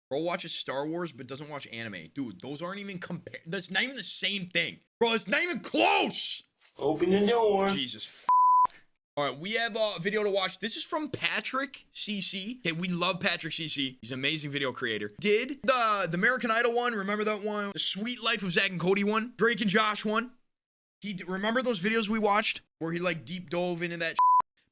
Bro watches Star Wars but doesn't watch anime. Dude, those aren't even compared. That's not even the same thing. Bro, it's not even close. Open the door. Jesus. All right, we have a video to watch. This is from Patrick CC. Okay, we love Patrick CC. He's an amazing video creator. Did the American Idol one. Remember that one? The Sweet Life of Zach and Cody one. Drake and Josh one. Remember those videos we watched where he like deep dove into that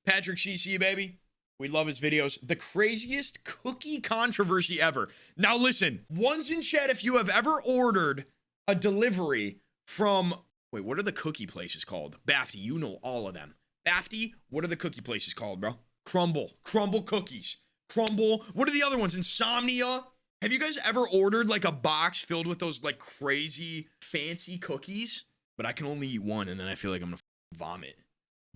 Patrick CC, baby? We love his videos. The craziest cookie controversy ever. Now listen, one's in chat if you have ever ordered a delivery from, wait, what are the cookie places called? Bafty, you know all of them. Bafty, what are the cookie places called, bro? Crumble cookies. Crumble. What are the other ones? Insomnia. Have you guys ever ordered like a box filled with those like crazy fancy cookies? But I can only eat one and then I feel like I'm gonna vomit.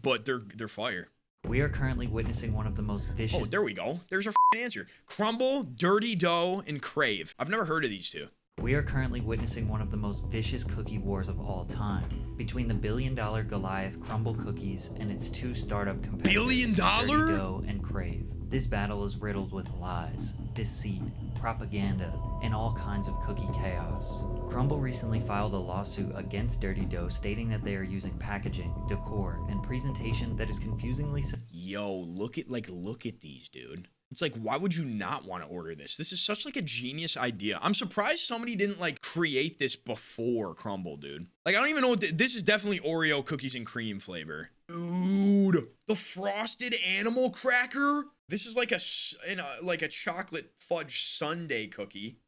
But they're fire. We are currently witnessing one of the most vicious... Oh, there we go. There's our answer. Crumble, Dirty Dough, and Crave. I've never heard of these two. We are currently witnessing one of the most vicious cookie wars of all time. Between the billion-dollar Goliath Crumble Cookies and its two startup competitors, $1 billion? Dirty Dough and Crave. This battle is riddled with lies, deceit, propaganda, and all kinds of cookie chaos. Crumble recently filed a lawsuit against Dirty Dough stating that they are using packaging, decor, and presentation that is confusingly... Yo, look at these, dude. It's like, why would you not want to order this? This is such like a genius idea. I'm surprised somebody didn't like create this before Crumble, dude. Like, I don't even know what this is. Definitely Oreo cookies and cream flavor. Dude, the frosted animal cracker. This is like a chocolate fudge sundae cookie.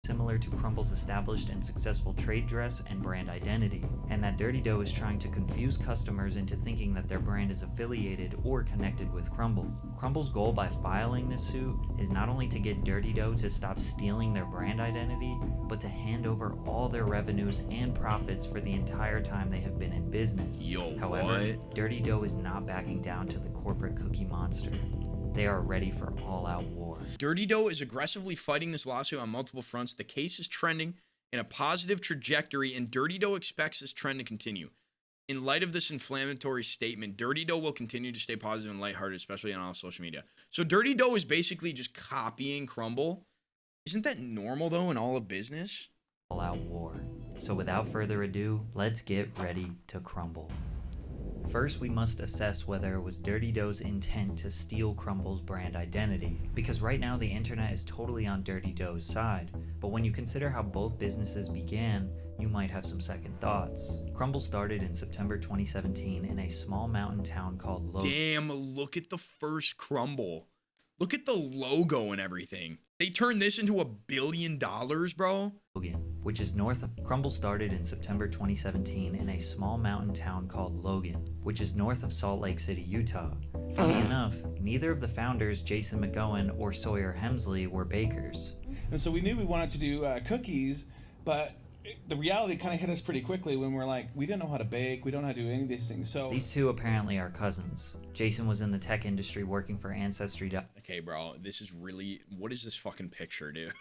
Similar to Crumble's established and successful trade dress and brand identity, and that Dirty Dough is trying to confuse customers into thinking that their brand is affiliated or connected with Crumble. Crumble's goal by filing this suit is not only to get Dirty Dough to stop stealing their brand identity, but to hand over all their revenues and profits for the entire time they have been in business. Yo, however, what? Dirty Dough is not backing down to the corporate cookie monster. They are ready for all-out war. Dirty Dough is aggressively fighting this lawsuit on multiple fronts. The case is trending in a positive trajectory, and Dirty Dough expects this trend to continue. In light of this inflammatory statement, Dirty Dough will continue to stay positive and lighthearted, especially on all social media. So Dirty Dough is basically just copying Crumble. Isn't that normal, though, in all of business? All-out war. So without further ado, let's get ready to crumble. First, we must assess whether it was Dirty Dough's intent to steal Crumble's brand identity, because right now the internet is totally on Dirty Dough's side, but when you consider how both businesses began, you might have some second thoughts. Crumble started in September 2017 in a small mountain town called Logan. Damn, look at the first Crumble. Look at the logo and everything. They turned this into $1 billion, bro. Logan, which is north of... Crumble started in September 2017 in a small mountain town called Logan, which is north of Salt Lake City, Utah. Funny enough, neither of the founders, Jason McGowan or Sawyer Hemsley, were bakers. And so we knew we wanted to do cookies, but the reality kind of hit us pretty quickly when we're like, we didn't know how to bake, we don't know how to do any of these things. So these two apparently are cousins. Jason was in the tech industry working for Ancestry. Okay, bro, this is really... What is this fucking picture, dude?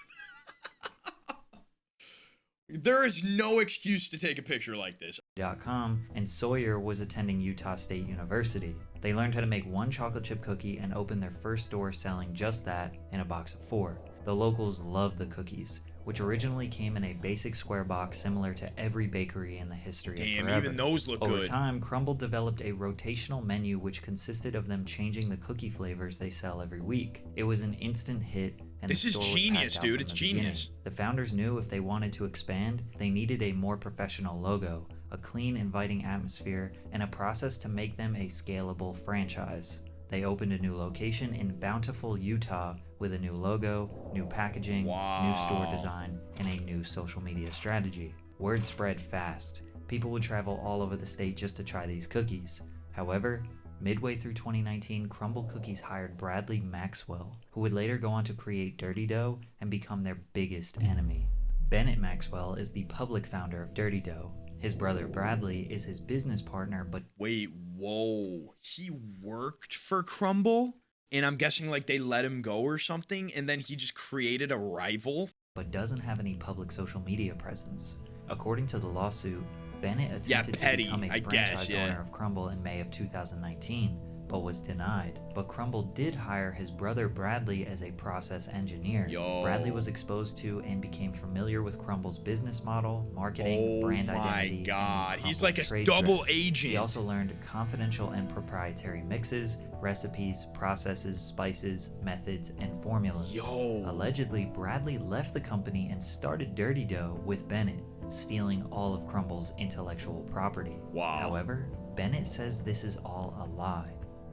There is no excuse to take a picture like this. .com, and Sawyer was attending Utah State University. They learned how to make one chocolate chip cookie and opened their first store selling just that in a box of 4. The locals loved the cookies, which originally came in a basic square box similar to every bakery in the history of forever. Even those look Over good. time, Crumble developed a rotational menu which consisted of them changing the cookie flavors they sell every week. It was an instant hit, and This the is store was genius, packed out dude. from It's the beginning. genius. The founders knew if they wanted to expand, they needed a more professional logo, a clean, inviting atmosphere, and a process to make them a scalable franchise. They opened a new location in Bountiful, Utah, with a new logo, new packaging, new store design, and a new social media strategy. Word spread fast. People would travel all over the state just to try these cookies. However, midway through 2019, Crumble Cookies hired Bradley Maxwell, who would later go on to create Dirty Dough and become their biggest enemy. Bennett Maxwell is the public founder of Dirty Dough. His brother Bradley is his business partner, but... Wait, whoa. He worked for Crumble? And I'm guessing like they let him go or something, and then he just created a rival? But doesn't have any public social media presence. According to the lawsuit, Bennett attempted to become a franchise owner of Crumble in May of 2019, but was denied. But Crumble did hire his brother Bradley as a process engineer. Bradley was exposed to and became familiar with Crumble's business model, marketing, brand identity. Oh my God, and he's like a trade double dress. agent. He also learned confidential and proprietary mixes, recipes, processes, spices, methods, and formulas. Allegedly, Bradley left the company and started Dirty Dough with Bennett, stealing all of Crumble's intellectual property. However, Bennett says this is all a lie,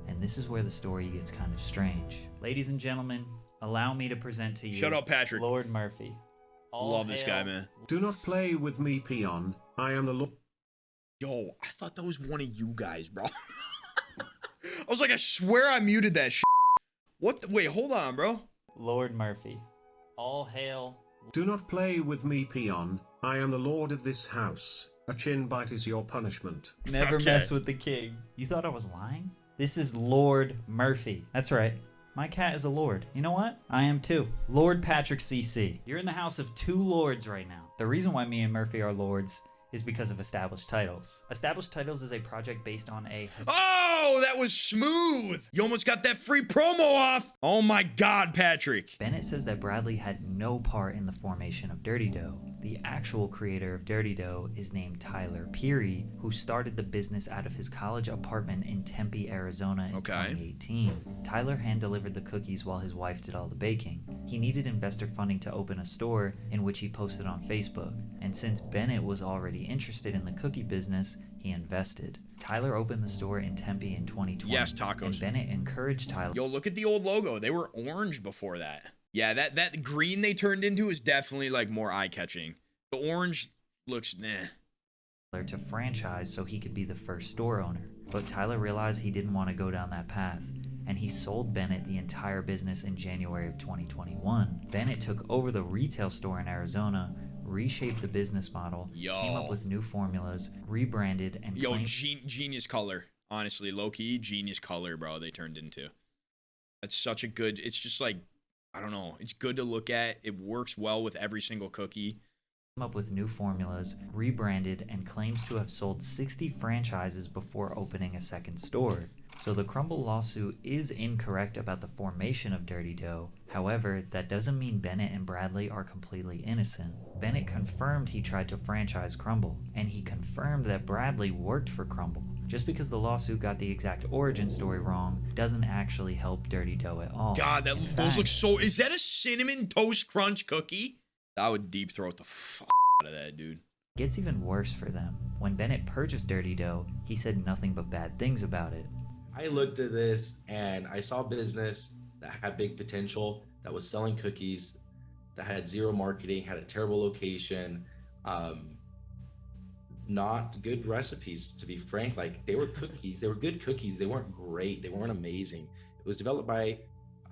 and this is where the story gets kind of strange. Ladies and gentlemen, allow me to present to you... Shut up, Patrick. Lord Murphy. Love this guy, man. Do not play with me, peon. I am the Lord. Yo, I thought that was one of you guys, bro. I was like, I swear I muted that shit. What the... Wait, hold on, bro. Lord Murphy. All hail... Do not play with me, peon. I am the lord of this house. A chin bite is your punishment. Never mess with the king. You thought I was lying? This is Lord Murphy. That's right. My cat is a lord. You know what? I am too. Lord Patrick CC. You're in the house of two lords right now. The reason why me and Murphy are lords is because of Established Titles. Established Titles is a project based on a... Oh, that was smooth. You almost got that free promo off. Oh my God, Patrick. Bennett says that Bradley had no part in the formation of Dirty Dough. The actual creator of Dirty Dough is named Tyler Peary, who started the business out of his college apartment in Tempe, Arizona in 2018. Tyler hand-delivered the cookies while his wife did all the baking. He needed investor funding to open a store, in which he posted on Facebook. And since Bennett was already interested in the cookie business, he invested. Tyler opened the store in Tempe in 2020. Yes, tacos. And Bennett encouraged Tyler... Yo, look at the old logo. They were orange before that. Yeah, that green they turned into is definitely like more eye-catching. The orange looks nah. To franchise so he could be the first store owner. But Tyler realized he didn't want to go down that path, and he sold Bennett the entire business in January of 2021. Bennett took over the retail store in Arizona, reshaped the business model, came up with new formulas, rebranded, and genius color. Honestly, low-key, genius color, bro, they turned into. That's such a good... It's just like, I don't know. It's good to look at. It works well with every single cookie. Up with new formulas, rebranded, and claims to have sold 60 franchises before opening a second store. So the Crumble lawsuit is incorrect about the formation of Dirty Dough. However, that doesn't mean Bennett and Bradley are completely innocent. Bennett confirmed he tried to franchise Crumble, and he confirmed that Bradley worked for Crumble. Just because the lawsuit got the exact origin story wrong doesn't actually help Dirty Dough at all. God, those look so... Is that a Cinnamon Toast Crunch cookie? I would deep throat the fuck out of that, dude. It gets even worse for them. When Bennett purchased Dirty Dough, he said nothing but bad things about it. I looked at this and I saw business that had big potential, that was selling cookies, that had zero marketing, had a terrible location, not good recipes, to be frank. Like, they were cookies, they were good cookies, they weren't great, they weren't amazing. It was developed by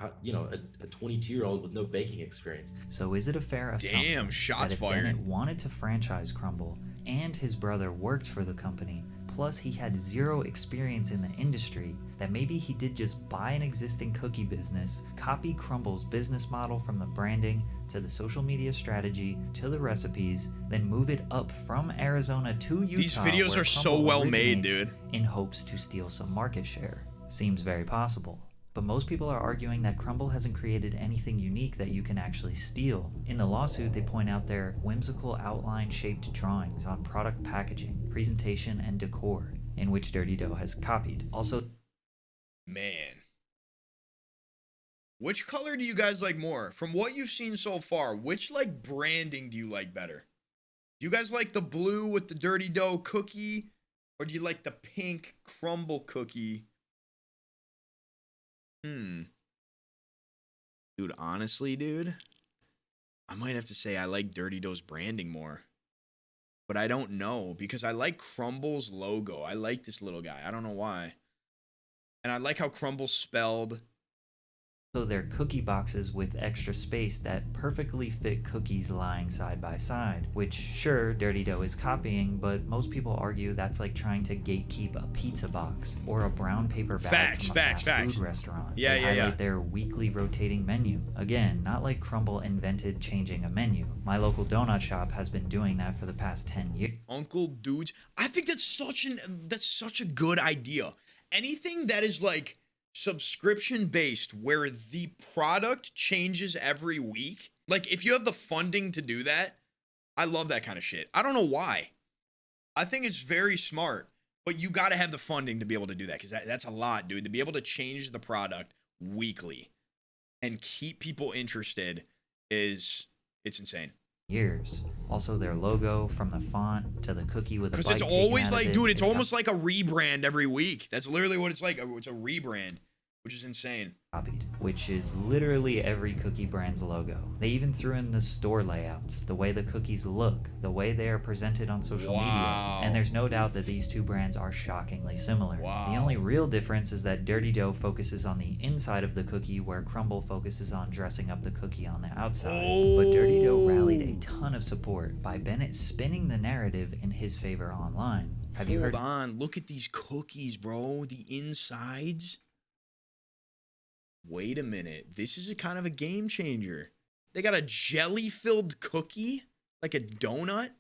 a 22-year-old with no baking experience. So is it a fair assumption that if Bennett wanted to franchise Crumble and his brother worked for the company, plus he had zero experience in the industry, that maybe he did just buy an existing cookie business, copy Crumble's business model from the branding to the social media strategy to the recipes, then move it up from Arizona to Utah? These videos are so well made, dude. In hopes to steal some market share. Seems very possible. But most people are arguing that Crumble hasn't created anything unique that you can actually steal. In the lawsuit, they point out their whimsical outline-shaped drawings on product packaging, presentation, and decor, in which Dirty Dough has copied. Also, man, which color do you guys like more? From what you've seen so far, which like branding do you like better? Do you guys like the blue with the Dirty Dough cookie, or do you like the pink Crumble cookie? Dude, honestly, dude, I might have to say I like Dirty Dough's branding more. But I don't know, because I like Crumble's logo. I like this little guy. I don't know why. And I like how Crumble's spelled. So they're cookie boxes with extra space that perfectly fit cookies lying side by side, which sure, Dirty Dough is copying, but most people argue that's like trying to gatekeep a pizza box or a brown paper bag from a fast food restaurant. They highlight their weekly rotating menu. Again, not like Crumble invented changing a menu. My local donut shop has been doing that for the past 10 years. Uncle Dudes, I think that's such a good idea. anything that is like subscription based where the product changes every week. Like if you have the funding to do that, I love that kind of shit. I don't know why. I think it's very smart, but you got to have the funding to be able to do that, because that's a lot, dude. To be able to change the product weekly and keep people interested it's insane. Years. Also, their logo, from the font to the cookie with a bite Because it's taken always out of like, it, dude, it's is almost like a rebrand every week. That's literally what it's like. It's a rebrand, which is insane. copied, which is literally every cookie brand's logo. They even threw in the store layouts, the way the cookies look, the way they are presented on social media, and there's no doubt that these two brands are shockingly similar. The only real difference is that Dirty Dough focuses on the inside of the cookie, where Crumble focuses on dressing up the cookie on the outside. But Dirty Dough rallied a ton of support by Bennett spinning the narrative in his favor online. Have you heard? Hold on, look at these cookies, bro. The insides. Wait a minute. This is a kind of a game changer. They got a jelly-filled cookie, like a donut.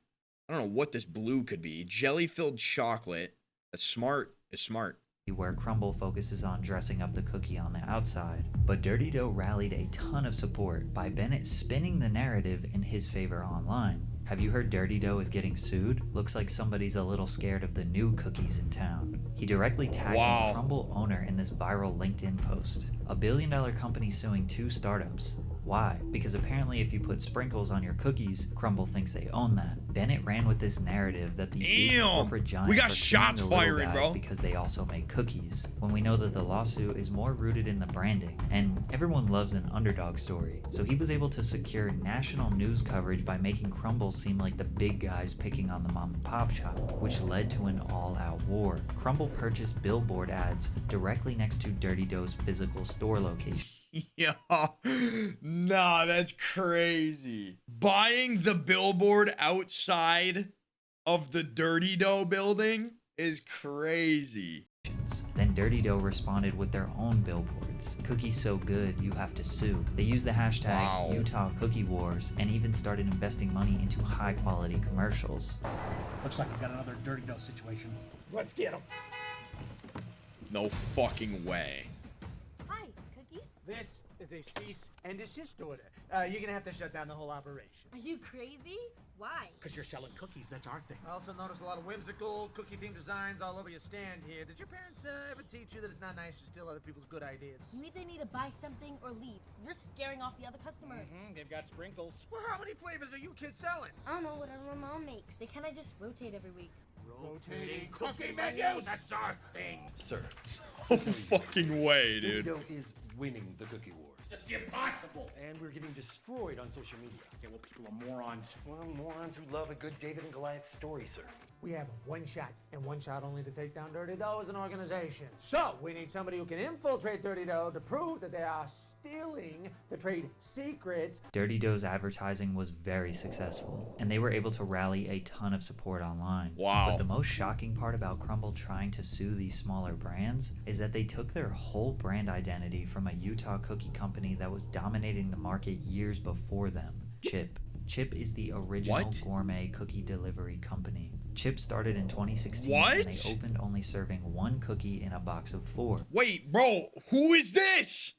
I don't know what this blue could be. Jelly-filled chocolate. That's smart. It's smart. Where Crumble focuses on dressing up the cookie on the outside. But Dirty Dough rallied a ton of support by Bennett spinning the narrative in his favor online. Have you heard Dirty Dough is getting sued? Looks like somebody's a little scared of the new cookies in town. He directly tagged the Crumble owner in this viral LinkedIn post. A billion-dollar company suing two startups. Why? Because apparently if you put sprinkles on your cookies, Crumble thinks they own that. Bennett ran with this narrative that the big corporate giants we got are shots killing the little firing, guys bro. because they also make cookies, when we know that the lawsuit is more rooted in the branding, and everyone loves an underdog story. So he was able to secure national news coverage by making Crumble seem like the big guys picking on the mom and pop shop, which led to an all-out war. Crumble purchased billboard ads directly next to Dirty Dough's physical store location. Yo, nah, that's crazy. Buying the billboard outside of the Dirty Dough building is crazy. Then Dirty Dough responded with their own billboards. Cookies so good, you have to sue. They used the hashtag Utah Cookie Wars and even started investing money into high-quality commercials. Looks like we got another Dirty Dough situation. Let's get them. No fucking way. Hi, Cookies. This is a cease and desist order. You're gonna have to shut down the whole operation. Are you crazy? Why? Because you're selling cookies, that's our thing. I also noticed a lot of whimsical cookie-themed designs all over your stand here. Did your parents ever teach you that it's not nice to steal other people's good ideas? You either need to buy something or leave. You're scaring off the other customers. They've got sprinkles. Well, how many flavors are you kids selling? I don't know, whatever my mom makes. They kind of just rotate every week. Rotating cookie menu? That's our thing. Sir. No fucking way, Dirty dude. Dough is winning the cookie wars. That's impossible. And we're getting destroyed on social media. Okay, well, people are morons. Well, morons who love a good David and Goliath story, sir. We have one shot, and one shot only to take down Dirty Dough as an organization. So, we need somebody who can infiltrate Dirty Dough to prove that they are stealing the trade secrets. Dirty Dough's advertising was very successful, and they were able to rally a ton of support online. Wow. But the most shocking part about Crumble trying to sue these smaller brands is that they took their whole brand identity from a Utah cookie company that was dominating the market years before them, Chip. Chip is the original gourmet cookie delivery company. Chip started in 2016 and they opened only serving one cookie in a box of 4. Wait, bro, who is this?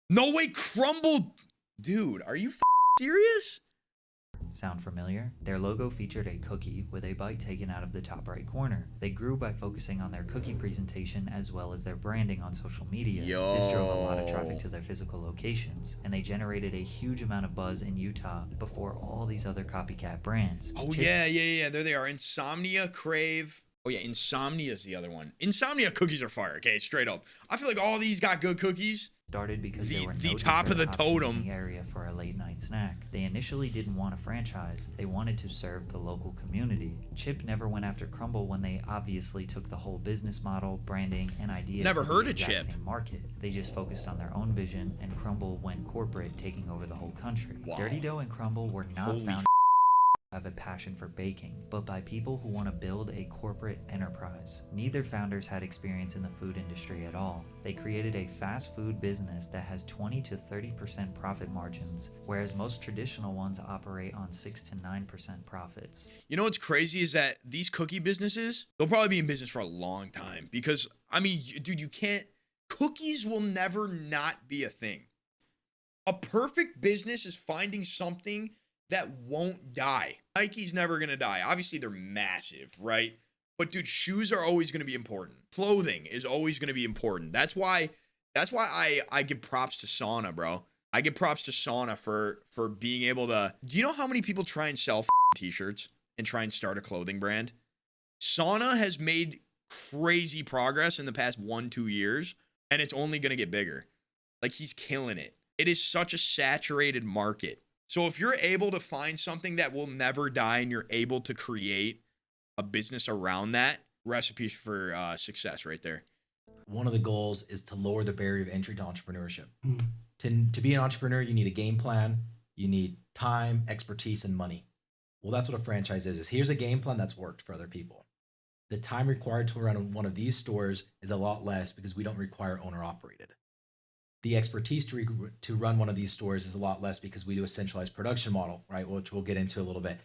No way, Crumble. Dude, are you serious? Sound familiar? Their logo featured a cookie with a bite taken out of the top right corner. They grew by focusing on their cookie presentation as well as their branding on social media. This drove a lot of traffic to their physical locations, and they generated a huge amount of buzz in Utah before all these other copycat brands. Oh, yeah. There they are. Insomnia, Crave. Oh, yeah, Insomnia is the other one. Insomnia cookies are fire, okay, straight up. I feel like all these got good cookies. Started because there were no top of the dessert options totem in the area for a late night snack. They initially didn't want a franchise. They wanted to serve the local community. Chip never went after Crumble when they obviously took the whole business model, branding, and idea Never to heard the of exact Chip. same market. They just focused on their own vision, and Crumble went corporate, taking over the whole country. Wow. Dirty Dough and Crumble were not Holy found have a passion for baking, but by people who want to build a corporate enterprise. Neither founders had experience in the food industry at all. They created a fast food business that has 20 to 30% profit margins, whereas most traditional ones operate on 6 to 9% profits. You know what's crazy is that these cookie businesses, they'll probably be in business for a long time because, I mean, dude, you can't, cookies will never not be a thing. A perfect business is finding something that won't die. Nike's never gonna die. Obviously, they're massive, right? But dude, shoes are always gonna be important. Clothing is always gonna be important. That's why I give props to Sauna, bro. I give props to Sauna for being able to. Do you know how many people try and sell t-shirts and try and start a clothing brand? Sauna has made crazy progress in the past 1-2 years, and it's only gonna get bigger. Like, he's killing it. It is such a saturated market. So if you're able to find something that will never die and you're able to create a business around that, recipes for success right there. One of the goals is to lower the barrier of entry to entrepreneurship. To be an entrepreneur, you need a game plan, you need time, expertise, and money. Well, that's what a franchise is. Here's a game plan that's worked for other people. The time required to run one of these stores is a lot less because we don't require owner-operated. The expertise to run one of these stores is a lot less because we do a centralized production model, right? Which we'll get into a little bit.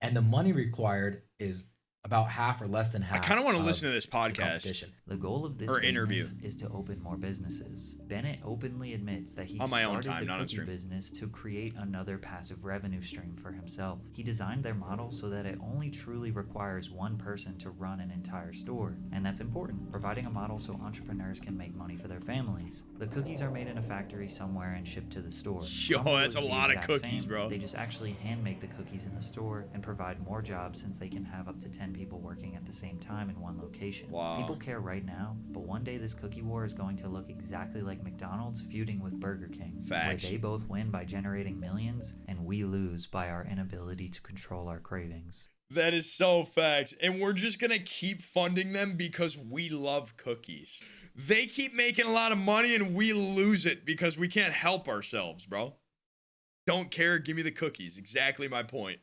And the money required is about half or less than half. I kind of want to listen to this podcast. The goal of this business is to open more businesses. Bennett openly admits that he started the cookie business to create another passive revenue stream for himself. He designed their model so that it only truly requires one person to run an entire store, and that's important, providing a model so entrepreneurs can make money for their families. The cookies are made in a factory somewhere and shipped to the store. Yo, that's a lot of cookies, bro. They just actually hand make the cookies in the store and provide more jobs since they can have up to 10 people working at the same time in one location. Wow. People care right now, but one day this cookie war is going to look exactly like McDonald's feuding with Burger King, Facts. where they both win by generating millions and we lose by our inability to control our cravings. That is so facts. And we're just gonna keep funding them because we love cookies. They keep making a lot of money and we lose it because we can't help ourselves, bro. Don't care, give me the cookies. Exactly my point.